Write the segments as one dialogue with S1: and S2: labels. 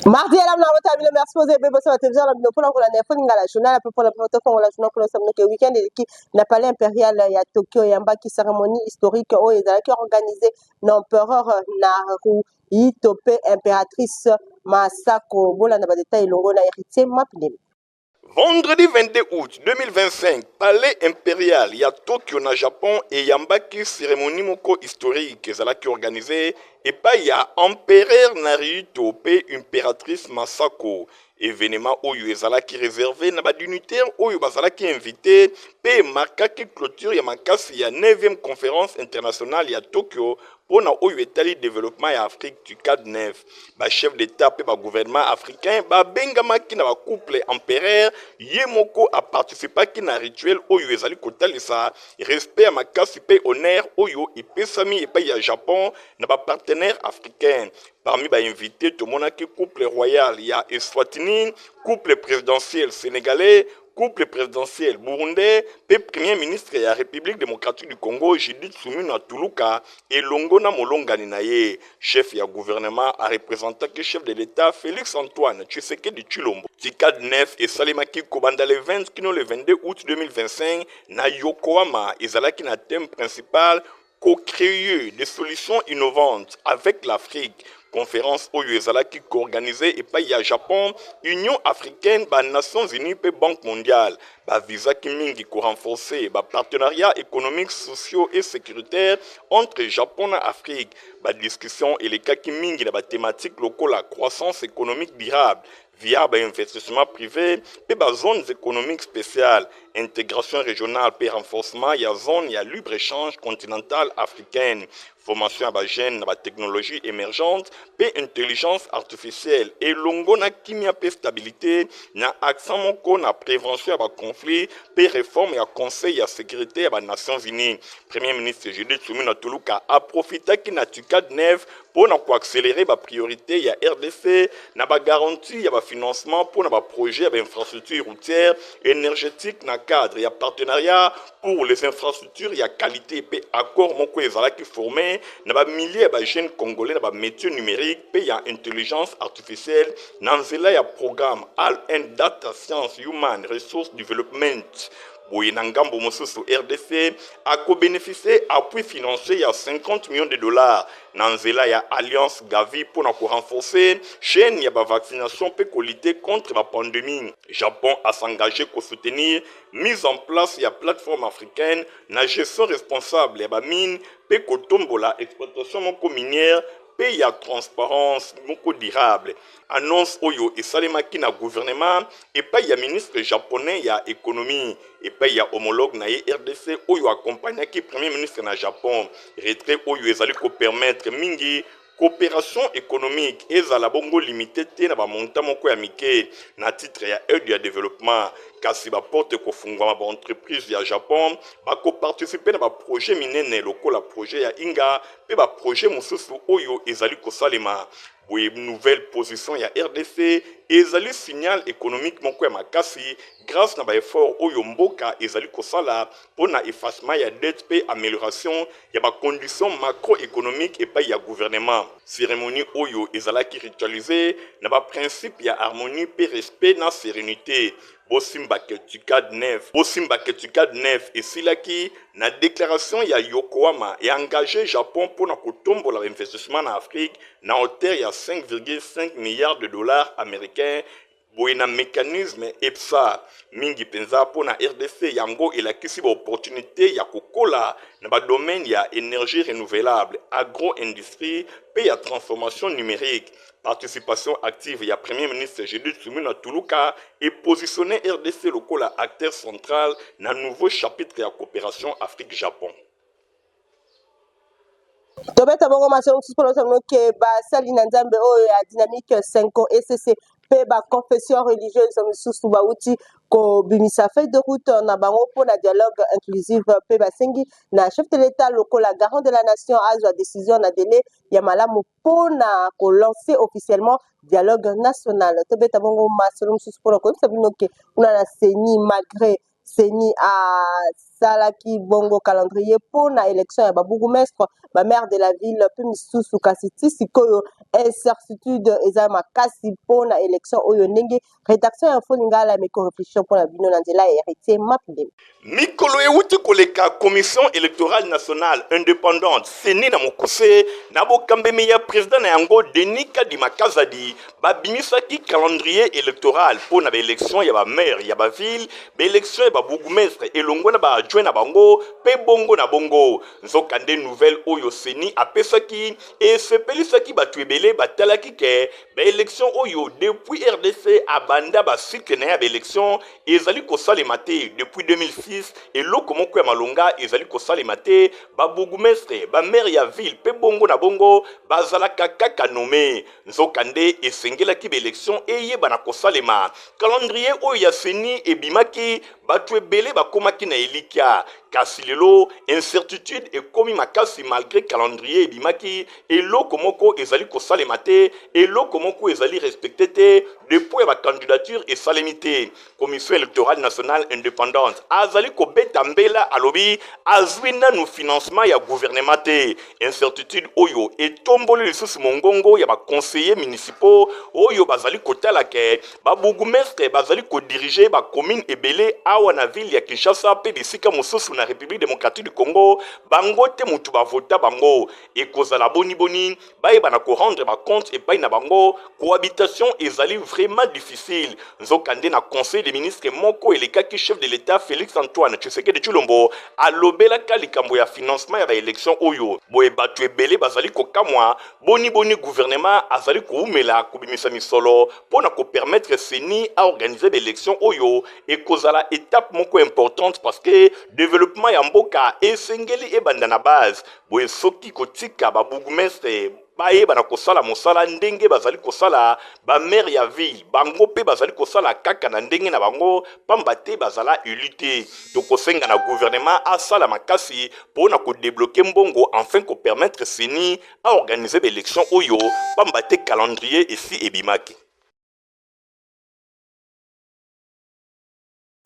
S1: Mardi, elle a la merci aux élèves de la télévision, la pour la téléphone, la journal, pour la protocole, la journal, pour le week-end, et la palais impérial, il y a Tokyo, il y a une cérémonie historique, où ils ont organisé l'empereur Naru, Itope, impératrice Masako, Bola, na détail, longo, na héritier, Mapine.
S2: Vendredi 22 août 2025, palais impérial ya Tokyo na Japon et yambaki cérémonie moko historique ezalaki organisée et pas ya empereur Naruhito pe impératrice Masako. Événement oyo ezalaki réservé na ba dignitaires oyo bazalaki invité pe markaki clôture ya makasi ya 9e conférence internationale ya Tokyo pona oyo etali développement ya Afrique du cadre 9. Ba chef d'état pe ba gouvernement africain ba bengamaki na ba couple empereur ye moko a participaki na rituel oyo ezali kotalisa respect ya makasi pe honneur oyo epesami epai ya Japon na ba partenaires africains. Parmi les invités, tout le monde couple royal, il y a Eswatini, couple présidentiel sénégalais, couple présidentiel burundais, le premier ministre de la République démocratique du Congo, Judith Suminwa Tuluka, et Longona Molonga Ninaye, chef du gouvernement, a représenté le chef de l'État, Félix Antoine Tshisekedi Tshilombo. Tikad 9 et Salimaki Kobanda le 20 kino le 22 août 2025, na Yokohama, Ezalaki na thème principal, co-créer des solutions innovantes avec l'Afrique. Conférence oyo ezalaki co-organisée et pas ya Japon, Union africaine, ba Nations Unies et Banque mondiale. Ba visa ki mingi ko renforcer ba partenariat économique, sociaux et sécuritaire entre Japon et Afrique. Ba discussion et les cas ki mingi na ba thématique locale la croissance économique durable via investissement privé et zones économiques spéciales, intégration régionale et renforcement, il y a zone, il y a libre-échange continental africaine, formation à la gène, à la technologie émergente, et intelligence artificielle, et longo na kimia pe stabilité, na accent moko na prévention à la conflit, et réforme et à conseil à sécurité à la Nations Unies. Premier ministre Judith Suminwa Tuluka a profité qui n'a TUCAD 9 pour accélérer la priorité, il y a RDC, na ba garantie, il y a financement pour un projet d'infrastructure routière énergétique dans le cadre. Il y a partenariat pour les infrastructures, il y a qualité et accord qui formé dans les milliers de jeunes congolais dans les métiers numériques, il y a intelligence artificielle, dans il y a programme All and Data Science Human Resource Development. Boyenangambo Mosusu RDC a co-bénéficié appui financier à 50 millions de dollars. Nanzela ya Alliance Gavi pour renforcer chaîne ya vaccination pour lutter contre la pandémie. Japon a s'engagé pour soutenir mise en place ya plateforme africaine na gestion responsable ya mine pe kotombola exploitation minière pe ya transparence moko durable. Annonce oyo esalemaki na gouvernement et pa ya ministre japonais ya économie et pa ya homologue na RDC oyo accompagnaki premier ministre na Japon. Retrait oyo ezali ko permettre mingi coopération économique ezala bongo limité te na ba montant moko ya mike na titre ya aide ya développement kasi ba porte ko fungwa ba entreprise ya Japon ba ko participer na ba projet minene lokola projet ya Inga pe ba projet mosusu oyo ezali ko salema. Oui, nouvelle position ya RDC ezali signal économique moko ya makasi grâce na ba effort oyo mboka ezali kosala pona effacement ya dette pe amélioration ya ba conditions macroéconomiques et pa ya gouvernement. Cérémonie oyo ezalaki ritualisée na ba principe ya harmonie pe respect na sérénité. Bosimba TUCAD 9 et Silaki na déclaration ya Yokohama et engagé Japon pour na kotombola l'investissement en Afrique na hauteur ya 5,5 milliards de dollars américains. Boyena mécanisme EPSA mingi penza pour na RDC yango elakisi ba opportunité ya kokola na ba domaine ya énergie renouvelable, agro-industrie pe ya transformation numérique. Participation active, il y a Premier ministre Judith Suminwa Tuluka et positionné RDC lokola acteur central dans le nouveau chapitre de la coopération Afrique-Japon.
S1: Tobeta bongo masolo suspono ke ba sali na nzambe o ya dynamique 5 ECC pe ba confession religieuse mususu ba uti ko bimisa feuille de route na bango pour la dialogue inclusif pe ba sengi na chef de l'état lokola garant de la nation a la décision na délai ya malamu pour na ko lancer officiellement dialogue national. Tobeta bongo masolo suspono ko sabino ke una na seni malgré seni a salaki bongo calendrier pour na élection ya babourgmestre maire de la ville pe misusu kasi ti sikoyo incertitude eza makasi pour na élection oyo ndenge rédaction ya info lingala meko réflexion pour la bino na nzela ya héritier mapile
S2: mikolo euti koleka commission électorale nationale indépendante seni na mokuse na bokambemi ya président na yango Denis Kadima Kazadi babimisaki calendrier électoral mpo na baélection ya bamaire ya baville baélection ya babourgmestre elongo na baadjoint na bango mpe bongo na bongo nzokande nouvelle oyo seni apesaki esepelisaki bato ebele batalaki ke baélection oyo depuis RDC abanda bacycle na ya baélection ezali kosalema te depuis 2006 eloko moko ya malonga ezali kosalema te babourgmestre bamaire ya ville mpe bongo na bongo bazalaka kaka nome nzokande esengelaki baélection eyeba na kosalema calendrier oyo ya seni ebimaki bato ebele bakomaki na elikia kasi lelo incertitude ekomi makasi malgré calendrier ebimaki eloko moko ezali kosalema te eloko moko ezali respecté te depuis ya bacandidature esalemi te commission électorale nationale indépendante azali kobeta mbela alobi azwi nanu financement ya gouvernement te incertitude oyo etomboli lisusu mongongo ya baconseiller municipaux oyo bazali kotala ke babourgmestre bazali kodirige bacommune ebele awa na ville ya Kinshasa pe bisika mosusu na République démocratique du Congo bango te mutu bavota bango ekozala boni bayeba na korendre bacompte epai na bango cohabitation ezali vraiment difficile nzokande na conseil des ministres moko elekaki chef de l'état Félix Antoine Tshisekedi Tshilombo alobelaka likambo ya financement ya baélection oyo boye bato ebele bazali kokamwa boni gouvernement azali koumela kobimisa misolo mpona kopermettre seni a organiser baélection oyo ekozala étape moko importante parce que développement ya mboka esengeli ebanda na base boye soki kotika babourgmestre bayeba na kosala mosala ndenge bazali kosala bamaire ya ville bango pe bazali kosala kaka na ndenge na bango pamba te bazala élu te tokosenga na gouvernement asala makasi mpona kodébloke mbongo enfin kopermettre seni a organiser baélection oyo pamba te calendrier esi ebimaki.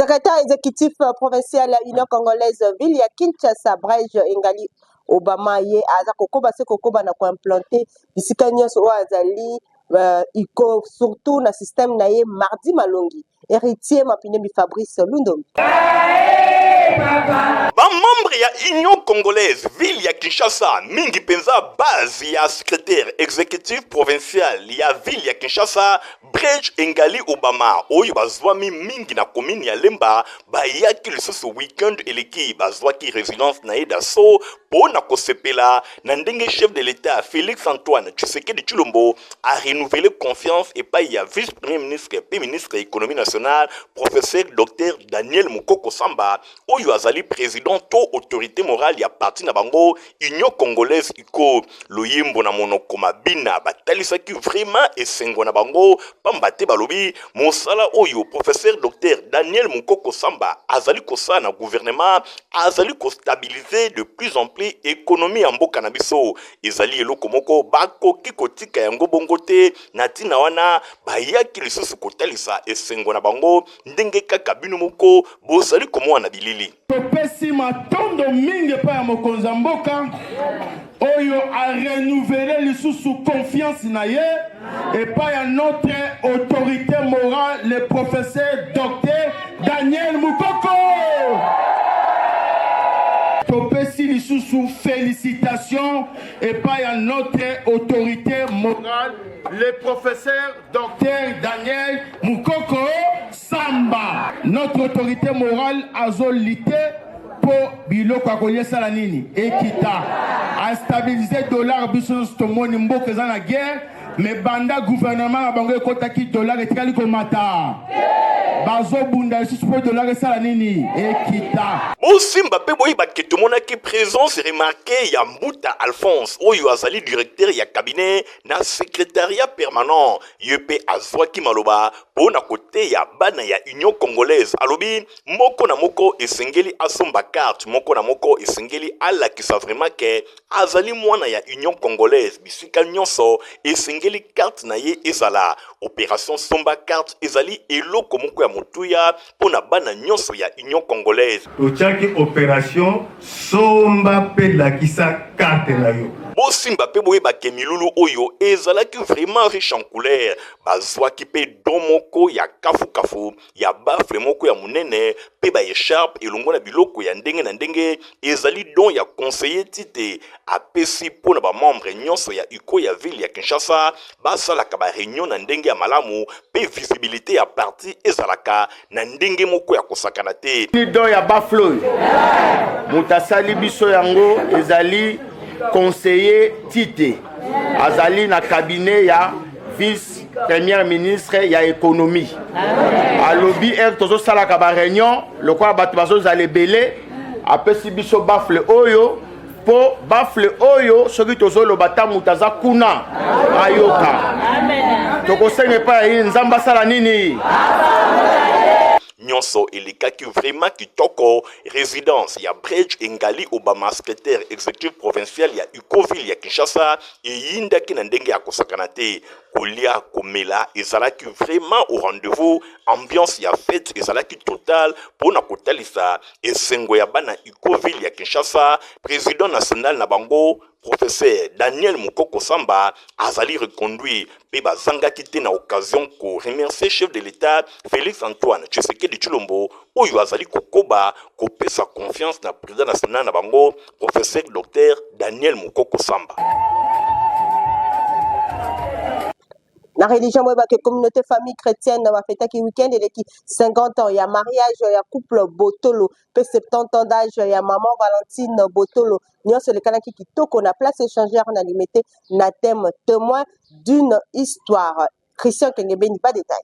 S1: Secrétaire exécutif provincial ya Union Congolaise ville ya Kinshasa Brège Engali Obama ye aza kokoba se kokoba na koimplanter bisika nyonso oyo azali iko surtout na système na ye mardi malongi héritier mapine Fabrice Lundombi
S2: bamembre ya Union Congolaise ville ya Kinshasa mingi penza base ya secrétaire exécutif provincial ya ville ya Kinshasa Brège Engali Obama oyo bazwami mingi na commune ya Lemba bayaki lisusu weekend eleki bazwaki résidence na ye daso pona kosepela na ndenge chef de l'état Félix Antoine Tshisekedi Tshilombo a renouvelé confiance epai ya vice premier ministre et ministre économie nationale professeur Dr Daniel Mukoko Samba oyo azali président to autorité morale ya parti na bango Union Congolaise iko loyimbo na monoko mabina batalisaki vraiment esengo na bango pamba te balobi mosala oyo professeur Dr Daniel Mukoko Samba azali kosala na gouvernement azali kostabiliser de plus en plus économie ya mboka na biso ezali eloko moko bakoki kotika yango bongo te na tina wana bayaki lisusu kotalisa esengo na bango ndenge kaka bino moko bozali komona bilili
S3: topesi matondo mingi pa ya mokonzi ya mboka oyo a renouvelé lisusu confiance na ye epai ya notre autorité morale le professeur Dr Daniel Mukoko topesi lisusu félicitations epai ya notre autorité morale le professeur Dr Daniel Mukoko Samba notre autorité morale azolite pour biloko akoliesala nini ekita a stabiliser dollar biso tomoni mboka eza na guerre mais banda gouvernement na bango ekotaki dollar etikali komata bazobunda lisusu po dollar esala nini ekita
S2: bosimba pe boyeba ke tomonaki présence remarquée ya Mbuta Alphonse oyo azali directeur ya cabinet na secrétariat permanent ye pe azwaki maloba pona kote ya bana ya Union Congolaise alobi moko na moko esengeli asomba carte moko na moko esengeli alakisa vraiment ke azali mwana ya Union Congolaise bisika nyonso esengeli ndengeli carte na ye ezala. Opération Somba Carte ezali eloko moko ya motuya pona bana nyonso ya Union Congolaise.
S3: Tochaki opération Somba pe lakisa carte na yo.
S2: Bosimba pe boye bakemilulu oyo ezalaki vraiment riche en couleur. Bazwaki pe don moko ya kafu ya bafle moko ya munene pe ba écharpe elongo na biloko ya ndenge na ndenge ezali don ya conseiller Tite apesi pona ba membre nyonso ya UCO ya ville ya Kinshasa basalaka ba réunion na ndenge ya malamu pe visibilité ya parti ezalaka na ndenge moko ya kosakana te.
S3: Ni don ya bafle mutasali biso yango ezali conseiller Tite azali na cabinet ya vice premier ministre ya économie alobi tozo sala ka ba réunion lokola bato bazozala ebele apesi biso bafle oyo po bafle oyo soki tozoloba ta mutu aza kuna ayoka tokosenga epai ya nzambe asala nini
S2: nyonso elikaki vraiment kitoko. Résidence ya Bridge Engali Obama secrétaire exécutif provincial ya UCOVille ya Kinshasa eyindaki na ndenge ya kosakana te. Kolia komela ezalaki vraiment au rendez-vous. Ambiance ya fête ezalaki total pona kotalisa esengo ya bana UCOVille ya Kinshasa. Président national na bango Professeur Daniel Mukoko Samba azali reconduit pe bazangaki te na occasion ko remercier chef de l'État Félix Antoine Tshisekedi Tshilombo oyo azali kokoba kopesa confiance na président national na bango Professeur Dr Daniel Mukoko Samba.
S1: La religion moi que communauté famille chrétienne va fêter qui week-end et qui 50 ans il y a mariage il y a couple Botolo pe 70 ans d'âge il y a maman Valentine Botolo nous c'est le canal qui toko na place échangère on a limité na thème témoin d'une histoire. Christian Kengebe n'y pas détail.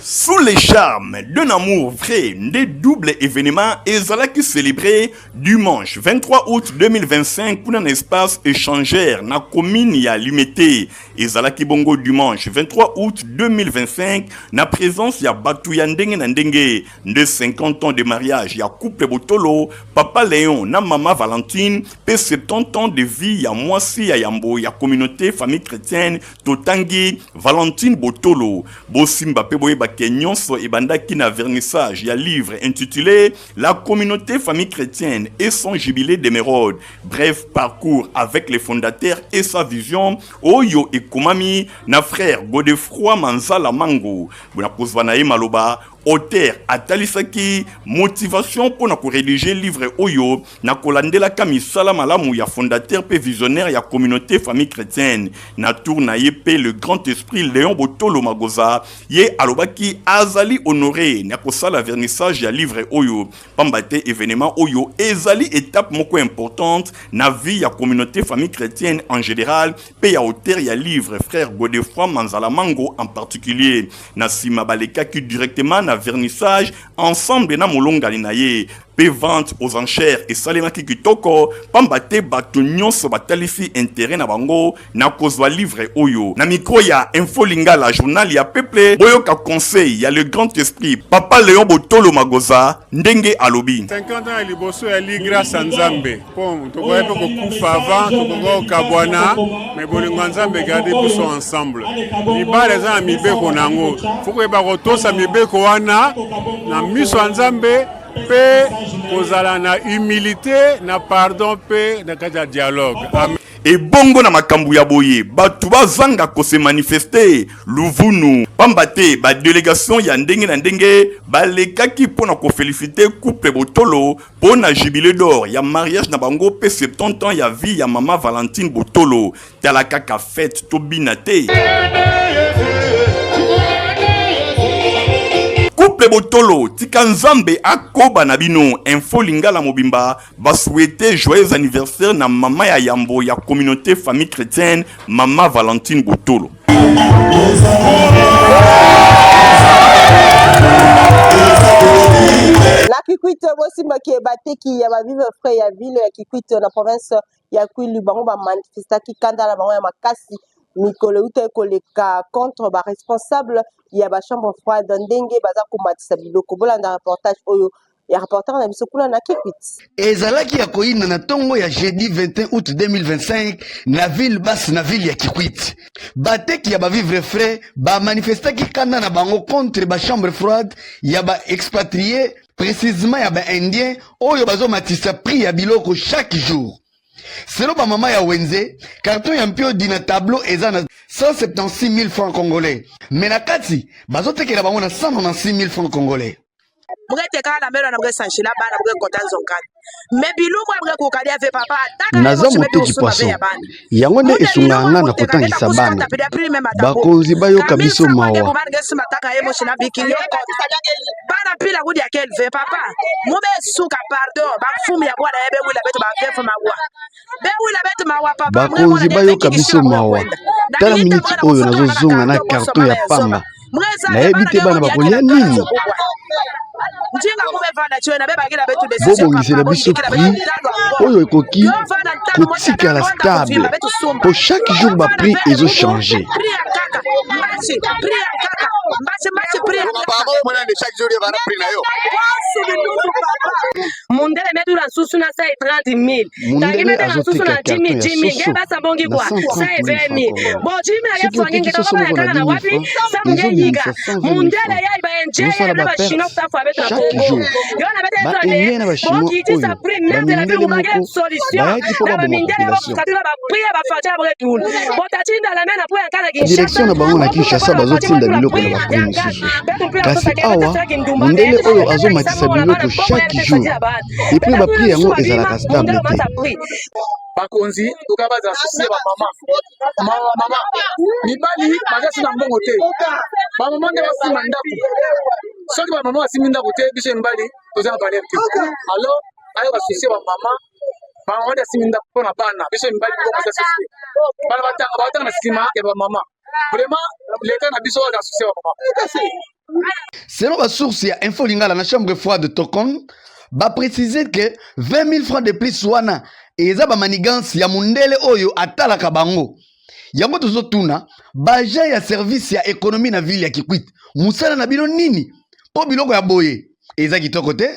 S2: Sous les charmes d'un amour vrai, des doubles événements ezalaki célébré dimanche 23 août 2025 pour un espace échangeur na commune ya Limité. Ezalaki bongo dimanche 23 août 2025 na présence ya batu ya ndenge na ndenge de 50 ans de mariage ya couple Botolo, papa Léon na mama Valentine, pe 70 ans de vie ya mwasi ya yambo ya communauté famille chrétienne Totangi Valentine Botolo. Bosimba pe boye nyonso ebandaki na vernissage ya livre intitulé La communauté famille chrétienne et son jubilé d'émeraude. Bref parcours avec les fondateurs et sa vision oyo ekomami na frère Godefroy Manzala Mango. Bona kozwana maloba auteur atalisaki motivation pour na rédiger livre oyo na kolandela kamisala malamu ya fondateur pe visionnaire ya communauté famille chrétienne na tour na yepe le grand esprit Léon Botolo Magoza ye alobaki azali honoré na kosala vernissage ya livre oyo pambate événement oyo ezali étape moko importante na vie ya communauté famille chrétienne en général pe ya auteur ya livre frère Godefroy Manzala Mango en particulier na sima balekaki directement na vernissage ensemble na molonga linaye pe vente aux enchères et salemaki kitoko pambate bato nyonso batalisi intérêt na bango na kozwa livre oyo na micro ya Info Lingala journal ya peuple boyoka conseil ya le grand esprit papa Léon Botolo Magoza ndenge alobi
S4: 50 ans liboso ya li grâce à Nzambe pom to koyepe ko kufa avant to ko kabwana mais bolingo Nzambe garder biso ensemble libala za mibeko nango fuko eba ko tosa mibeko wana na miso Nzambe pe kozala na humilité na pardon pe na kata dialogue. Amen.
S2: Et bongo na makambu ya boye batu bazanga ko se manifester luvunu pambate ba délégation ya ndenge na ndenge balekaki pona ko féliciter couple Botolo pona jubilé d'or ya mariage na bango pe 70 ans ya vie ya mama Valentine Botolo talaka ka fête tobinate couple Botolo tika Nzambe akoba na bino. Info Lingala mobimba va souhaiter joyeux anniversaire na mama ya yambo ya communauté famille chrétienne mama Valentine Botolo.
S1: La Kikwit bosimba ki ebateki ya ba vive frère ya ville ya Kikwit na province ya Kwilu bango ba manifestaki kanda la bango ya makasi mikolo ute koleka contre ba responsable ya ba chambre froide ndenge baza komatisa biloko bolanda reportage oyo et rapporteur na biso kuna na Kikwit.
S5: Ezalaki ya koyina na tongo ya jeudi 21 août 2025 na ville basse na ville ya Kikwit. Bateki ya ba vivre frais ba manifestaki kana na bango contre ba chambre froide ya ba expatrié précisément ya ba indien oyo bazo matisa prix ya biloko chaque jour. Selon ba mama ya Wenze, carton ya mpio dina tableau eza na 176 000 francs congolais. Mais na kati bazo tekela bango na 196 000 francs congolais.
S6: Mugete kala mero na mugesa nshila bana mugeko kotanzo nkani mebilu mwa mugeko kali ave papa
S5: naza moteki poisson yango nde esunganga na kotangisa bana bakonzi bayoka biso mawa
S6: bana pila kudi ya kelve papa mube suka pardon bafumi ya bwana ebe wila betu bafefu mawa be wila betu mawa papa
S5: bakonzi bayoka biso mawa tala miniti oyo nazozonga na karton ya pamba nayebi te bana bakolia nini bobongisela biso prix oyo ekoki kotikala stable po chaque jour baprix ezochange.
S7: Mundele metu la susu na sai 30 000.
S5: Mundele azoteka carton ya soso na 130 000
S7: Bon jimi ya fwangi ngeka kwa ya na wapi sa mngenyiga mundele ya iba enje na ba chino tafu abeto na Congo yo na bete tande bon kiti sa prime merde na bimu bagela solution na ba mindele ba katila ba priya ba fatia bretul botatinda la mena po ya kala Kinshasa
S5: direction na bango na Kinshasa bazotinda biloko na baprime mosusu kasi awa mundele oyo azomatisa biloko chaque jour epuis baprix yango ezalaka stable te.
S8: Bakonzi tokabaza susi ba mama mibali bagasi na mbongo te ba mama nde basima ndako soki ba mama basimi ndako te biso mibali toza na valeur te alors ayo ba susi ba mama nde asimi ndako mpona bana biso mibali mbongo za susi bana batanga na nsima ya ba mama vraiment l'état na biso oyo susi ba mama.
S5: Selon la source ya Info Lingala na chambre froide de Tokon, ba préciser que 20 000 francs de plus wana eza ba manigance ya mundele oyo atalaka bango. Yango tozotuna baja ya service ya économie na ville ya Kikwit. Musala na bino nini? Po biloko ya boye eza kitoko te.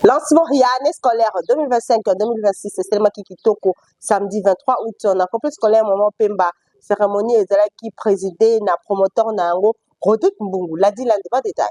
S1: Lancement il y a année scolaire 2025-2026, c'est seulement Kitoko, samedi 23 août. On a complet scolaire moment Pemba, cérémonie et qui présidé na promoteur Nango, Rodrigue Mbungu, l'a dit l'endroit détail.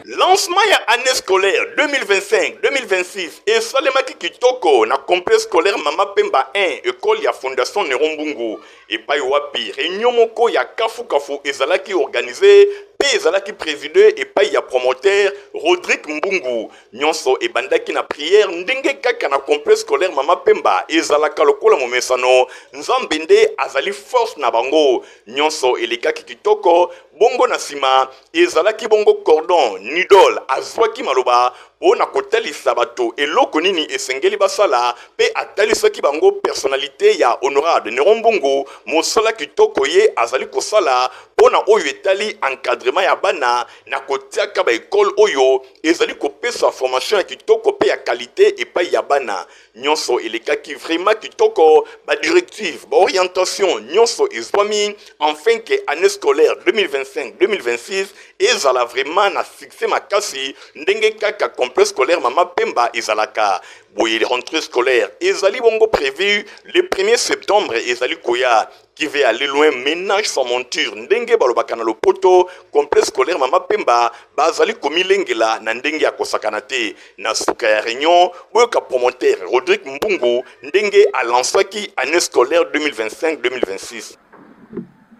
S2: Lancement ya année scolaire 2025-2026 et Salemaki Kitoko na complexe scolaire Mama Pemba 1 école ya fondation Nerombungu et pa wapi réunion moko ya kafu ezalaki organisé pe ezalaki présidé et pa ya promoteur Rodrigue Mbungu nyonso e bandaki na prière ndenge kaka na complexe scolaire Mama Pemba ezalaka lokola momesano nzambende azali force na bango nyonso elekaki kitoko bongo na sima ezalaki bongo cordon nidol azwaki maloba pona kotalisa bato eloko nini esengeli basala pe atalisaki bango personnalité ya honorable Nerombungu mosala kitoko ye azali kosala pona oyo etali encadrement ya bana na kotiaka ba école oyo ezali kopesa formation ya kitoko pe ya qualité epai ya bana nyonso elekaki vraiment kitoko ba directive ba orientation nyonso ezwami enfin que année scolaire 2025-2026 ezala vraiment na succès makasi ndenge kaka complexe scolaire Mama Pemba ezalaka boye rentrée scolaire ezali bongo prévu le 1er septembre ezali koya qui veut aller loin ménage sans monture ndenge balobaka na lopoto complexe scolaire Mama Pemba bazali komilengela na ndenge ya kosakana te na suka ya réunion boyoka promoteur Rodrigue Mbungu ndenge alansaki année scolaire 2025-2026.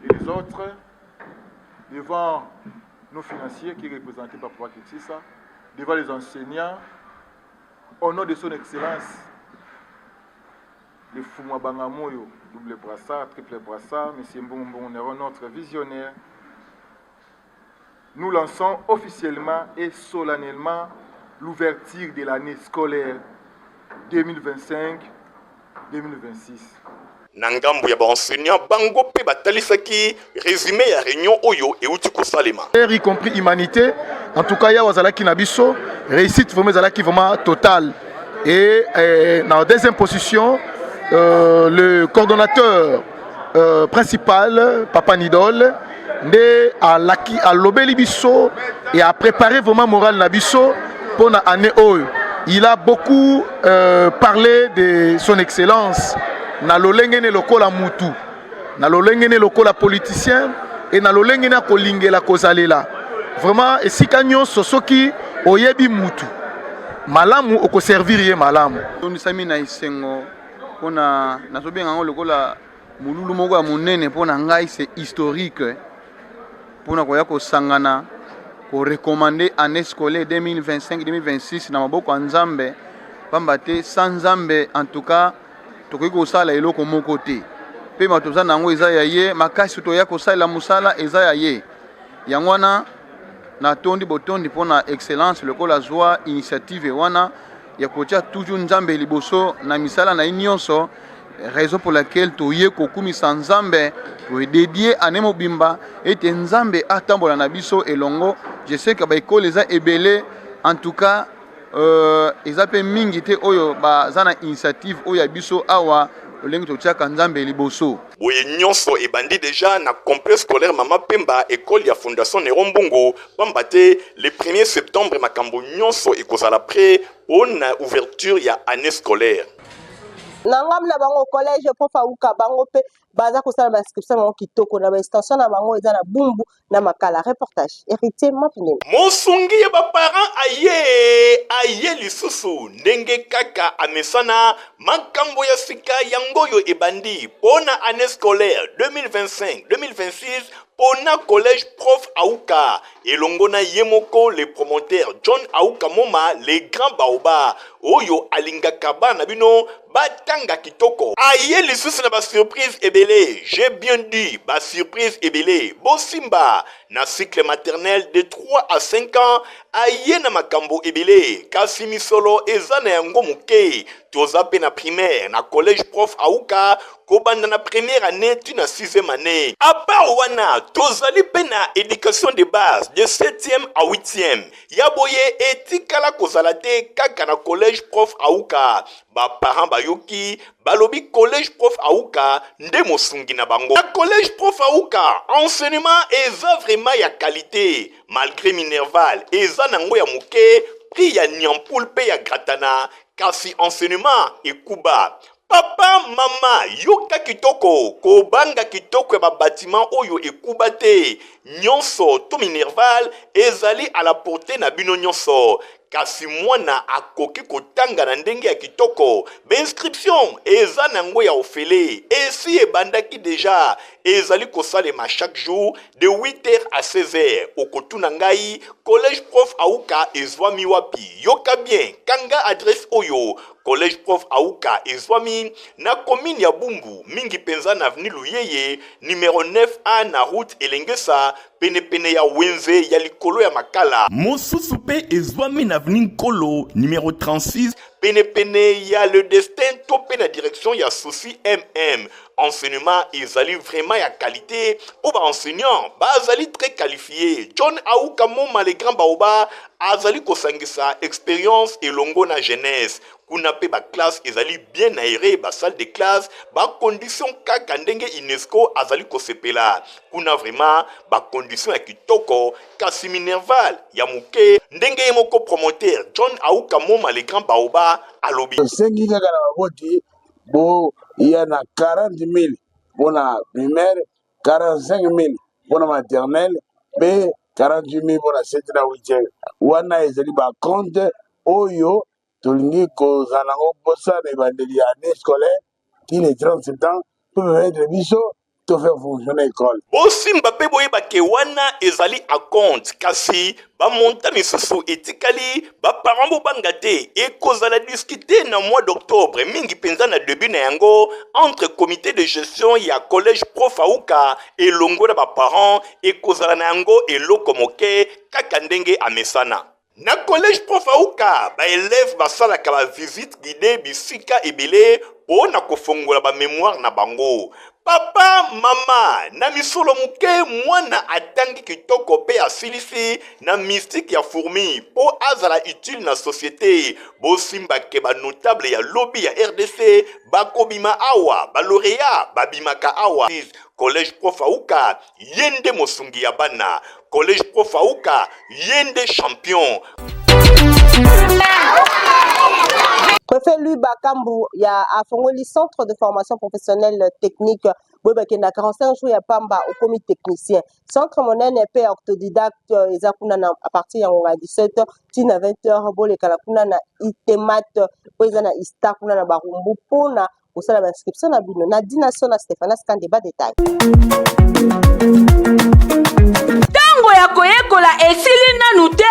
S9: Les autres devant nos financiers qui représentés par Papa Kitsisa, devant les enseignants, au nom de son excellence, le Fumwa Bangamoyo, double brassard, triple brassard, M. Mbongo Nero, notre visionnaire, nous lançons officiellement et solennellement l'ouverture de l'année scolaire 2025-2026.
S2: Nangambu ya enseignant bango pe batalisaki résumé ya réunion oyo euti kosalema
S9: y compris humanité en tout cas ya wazalaki na biso réussite vraiment zalaki vraiment totale et dans la deuxième position le coordonnateur principal, Papa Nidol, à l'obéli biso et à préparer vraiment moral na biso pour l'année où il a beaucoup parlé de son excellence na lolengene lokola mutu, na lolengene lokola politicien et na lolengene kolingela kozalela. Vraiment, et si kanyo sosoki oyebi mutu malamu oko servir ye malamu.
S10: Toni sami na isengo pona nazobenga ngo lokola mululu moko ya munene pona ngai c'est historique pona koya kosangana ko recommander année scolaire 2025-2026 na maboko ya Nzambe pamba te sans Nzambe en tout cas tokoki kosala eloko moko te pe bato za nango eza ya ye makasi to ya kosala musala eza ya ye yango wana na tondi botondi pona excellence lokola zwa initiative wana ya kotia toujours Nzambe liboso na misala na nyonso raison pour laquelle toye kokumisa Nzambe to dédié ane mobimba ete Nzambe atambola na biso elongo. Je sais que ba école eza ebele en tout cas eza pe mingi te oyo ba zana initiative oyo ya biso awa olengi totiaka Nzambe liboso.
S2: Boye nyonso ebandi déjà na complexe scolaire Mama Pemba école ya Fondation Nerombongo pamba te le 1er septembre makambo nyonso ekozala prêt on ouverture ya année scolaire.
S1: Nangam na bango collège prof auka bango pe baza kosala ba inscription bango kitoko na ba extension na bango eza na bumbu na makala reportage héritier mapine
S2: mosungi ya ba parents aye lisusu ndenge kaka amesana makambo ya sika yangoyo ebandi pona année scolaire 2025-2026 pona collège prof Aouka elongo na yemoko le promoteur John Aouka Moma les grands baoba oyo alingaka bana bino batanga kitoko aye lisusu na ba surprise ebele. J'ai bien dit ba surprise ebele bosimba na cycle maternel de 3 à 5 ans aye na makambo ebele kasi misolo eza na yango muke toza pe na primaire na collège prof Aouka kobanda na première année tu na 6e année à part wana tozali pe na éducation de base de 7e à 8e yaboye etikala kozala te kaka na collège prof Aouka ba parents bayoki balobi collège prof Aouka nde mosungi na bango na collège prof Aouka enseignement eza vraiment ya qualité malgré Minerval eza nango ya muke prix ya nyampoul pe ya gratana kasi enseignement ekuba. Papa, mama, yoka kitoko, kobanga kitoko ya bâtiment oyo ekuba te, nyonso to Minerval ezali à la portée na bino nyonso. Kasi mwana akoki kotanga na ndenge ya kitoko, b'inscription eza nango ya ofele, esi ebandaki déjà, ezali kosalema chaque jour de 8h à 16h. Okotuna ngai, collège prof Aouka ezwami wapi, yoka bien, kanga adresse oyo, collège prof Aouka ezwami na commune ya Bumbu, mingi penza na avenue Luyeye, numéro 9A na route Elengesa, pene ya Wenze ya likolo ya Makala. Mosusu pe ezwami na avenue Nkolo, numéro 36, pene ya le destin topé na direction ya Souci MM. Enseignement ezali vraiment ya qualité pour ba enseignant bazali très qualifié. John Aouka Moma les grands baoba azali kosangisa expérience et longo na jeunesse. Kuna pe ba classe ezali bien aéré ba salle de classe ba condition kaka ndenge UNESCO azali kosepela. Kuna vraiment ba condition ya kitoko kasi Minerval ya muke ndenge yemoko promoteur John Aouka Moma les grands baoba alobi.
S11: Sengi kaka na maboti bo il y a 40 000 pour la primaire, 45 000 pour la maternelle, et 48 000 pour la 7e et la 8e. Wana ezali ba compte oyo tolingi kozanango posa na ebandeli année scolaire qui les 30 septembre peuvent être biso to faire fonctionner l'école.
S2: Bosimba pe boyeba ke wana ezali a compte kasi ba monta misusu etikali ba parents bo bangate e kozala discuter na mois d'octobre mingi penza na début na yango entre comité de gestion ya collège prof Aouka et longo na ba parents e kozala na yango eloko moke kaka ndenge amesana. Na collège prof Aouka ba élève basalaka ba visite guidée bisika ebele po na kofongola ba mémoire na bango. Papa, mama, na misolo muke mwana atangi kitoko pe asilisi na mystique ya fourmi po azala utile na société. Bo simba ke ba notable ya lobby ya RDC bakobima awa, ba lauréat babimaka awa. Collège Prof Aouka, yende mosungi ya bana. Collège Prof Aouka, yende champion.
S1: Préfet lui Bakambu, il y a à Fongoli centre de formation professionnelle technique. Il y a 45 jours à Pamba au comité technicien. Centre monnaie est orthodidacte à partir de 17h, tina 20h, bon les kalakuna na itemat, poezana istakuna na barumbu pona au sein de l'inscription na bino. Na dination na Stéphane Skandeba détail.
S12: Tango ya koyekola esili nanu te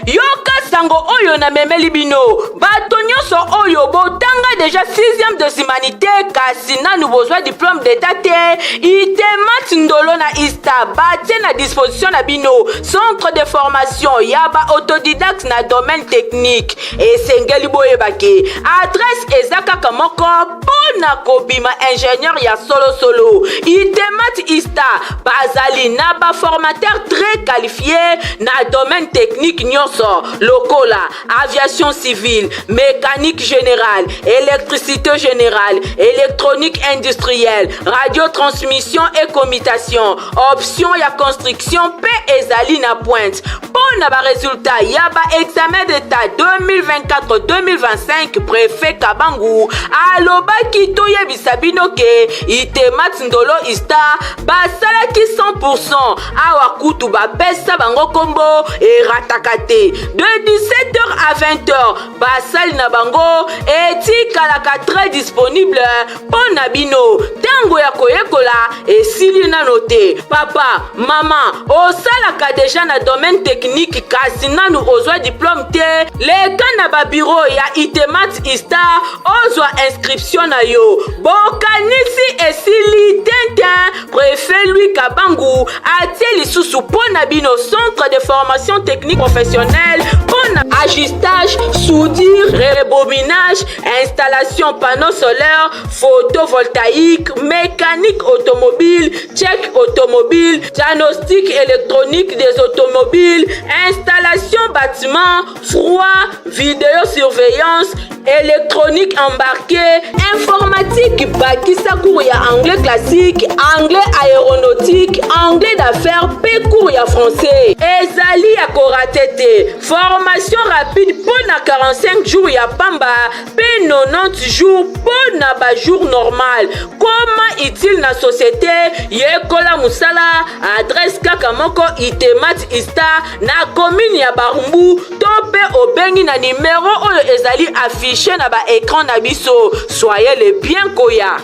S12: yoka sango oyo na memeli bino bato nyonso oyo botanga déjà 6e de humanité kasi nanu besoin diplôme d'état te itemat ndolo na ista batie na disposition na bino centre de formation ya ba autodidacte na domaine technique esengeli boyebake adresse eza kaka moko pona kobima ingénieur ya solo itemat ista bazali na ba formateur très qualifié na domaine technique nyonso lokola aviation civile, mécanique générale, électricité générale, électronique industrielle, radiotransmission et commutation, option ya construction pe ezali na pointe. Pour na ba résultat ya ba examen d'état 2024-2025 préfet Kabangu alobaki toyebisa bino ke itemat ndolo ista basalaki 100% awa kutu bapesa bango kombo eratakate de 17h à 20h basali na bango etikalaka très disponible mpo na bino tango ya koyekola esili nano te papa mama osalaka deja na domaine technique kasi nanu ozwa diplôme te leka na babiro ya itemat ista ozwa inscription na yo bokanisi esili tintin préfet lui Kabangu atie lisusu mpo na bino centre de formation technique professionnelle pour ajustage, soudure, rebobinage, installation panneaux solaires, photovoltaïque, mécanique automobile, check automobile, diagnostic électronique des automobiles, installation bâtiment, froid, vidéosurveillance, électronique embarquée, informatique, bakisa cours ya anglais classique, anglais aéronautique, anglais d'affaires, pe cours ya français. Ezali ya koratete, formation rapide pour na 45 jours ya pamba, pe 90 jours pour na ba jour normal. Comment utile na société, yekola musala, adresse kaka moko itemat ista na commune ya Barumbu, tope obengi na numéro oyo ezali affiché na ba écran na biso. Soyez les bien koya.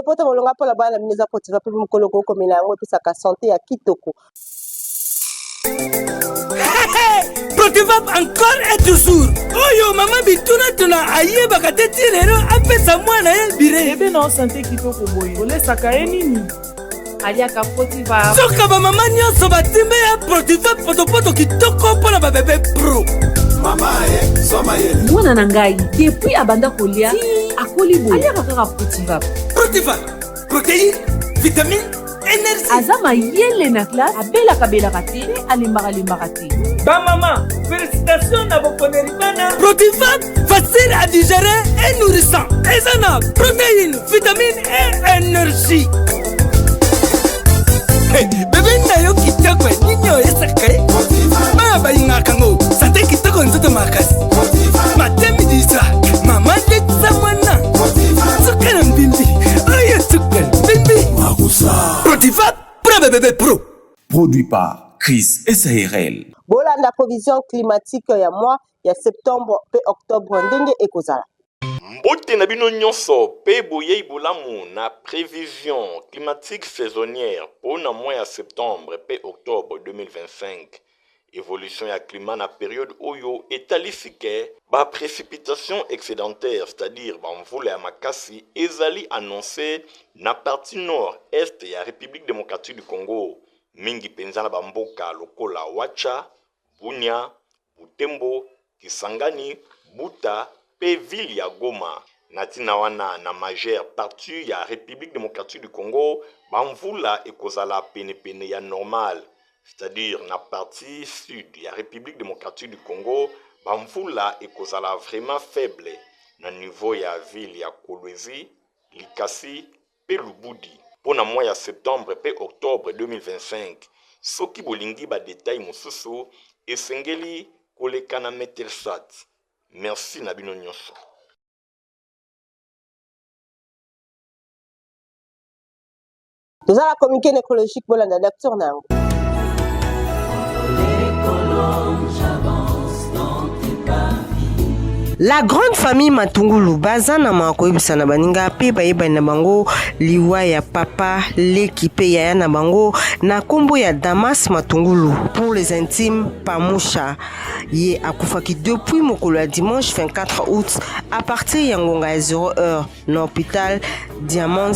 S1: Poto molonga pour la bana mineza potiva pe mukolo ko komela yango pesa ka santé ya kitoko.
S13: Protivap encore et toujours. Oyo mama bituna tuna ayeba kateti lero apesa mwana ye bire.
S14: Ebe na santé kitoko boye. Olesaka ye nini? Aliaka Protivap.
S13: Soka ba mama nyonso batimbe ya Protivap poto kitoko pona ba bébé pro.
S15: Mama soma ye.
S14: Mwana na ngai depuis abanda kolia akoli boye. Aliaka kaka Protivap.
S13: Protivap. Protéine, vitamine, énergie.
S14: Azama yele na classe abelaka te alembaka te.
S13: Ba maman, félicitations na bokoneri bana. Protivap, facile à digérer et nourrissant. Ezana, protéines, vitamines et énergie. Hey, bébé na yo kitoko ninyo esakaye. Ba ba ingakango, santé kitoko nzoto makasi. Matemi disa, mama letsa mwana. Sukana mbimbi, oye sukana mbimbi. Protivap, pro bébé pro.
S15: Produit par Chris SARL.
S1: Bolanda provision climatique ya mois ya septembre pe octobre ndenge ekozala.
S2: Mbote na bino nyonso pe boye bulamu na prévision climatique saisonnière pour na mois ya septembre pe octobre 2025. Évolution ya climat na période oyo etalisike ba précipitation excédentaire, c'est-à-dire ba mvula ya makasi ezali annoncé na partie nord-est ya République démocratique du Congo. Mingi penza na bamboka lokola Wacha, Bunia, Butembo, Kisangani, Buta, pe ville ya Goma. Natina wana na majeure partie ya République démocratique du Congo, bamvula ekozala pene ya normal. C'est-à-dire na partie sud ya République démocratique du Congo, bamvula ekozala vraiment faible. Na niveau ya ville ya Kolwezi, Likasi, pe Lubudi. Pour na mois ya septembre pe octobre 2025, soki bolingi ba détail mosusu esengeli koleka na Metersat. Merci na bino nyonso.
S1: Nous avons communiqué écologique pour la lecture. La grande famille Matungulu bazana makoyebisa na baninga pe bayeba na bango liwa ya papa l'équipe ya na bango na kombo ya Damas Matungulu pour les intimes Pamusha ye akufaki depuis mokolo ya dimanche 24 août à partir ya ngonga ya 0h na hôpital Diamant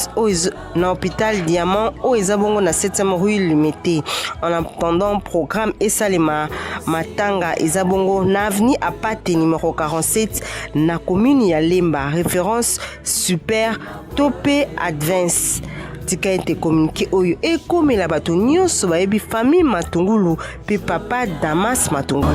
S1: au ezabongo na 7e rue Limité. En attendant programme esalema matanga ezabongo na avenue Apate numéro 47 na commune ya Lemba, référence super topé advance. Tika ete communiqué oyo ekomela bato nyonso bayebi famille Matungulu pe papa Damas Matungulu.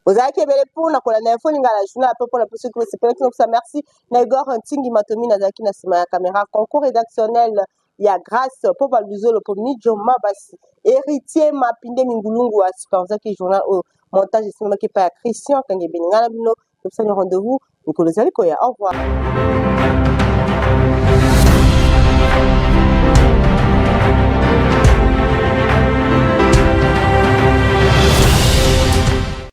S1: Vous avez kebele pour na kola na info ninga la journée après pour la plus que c'est peut-être ça merci na Igor Ntingi Matomi na zaki na sima ya caméra concours rédactionnel ya grâce pour baluzo le pomni Joma Basi héritier Mapinde Mingulungu à superviseur qui journal au montage cinéma qui par Christian Kangebeni ngala bino pour ça rendez-vous Nicolas Zalikoya au revoir.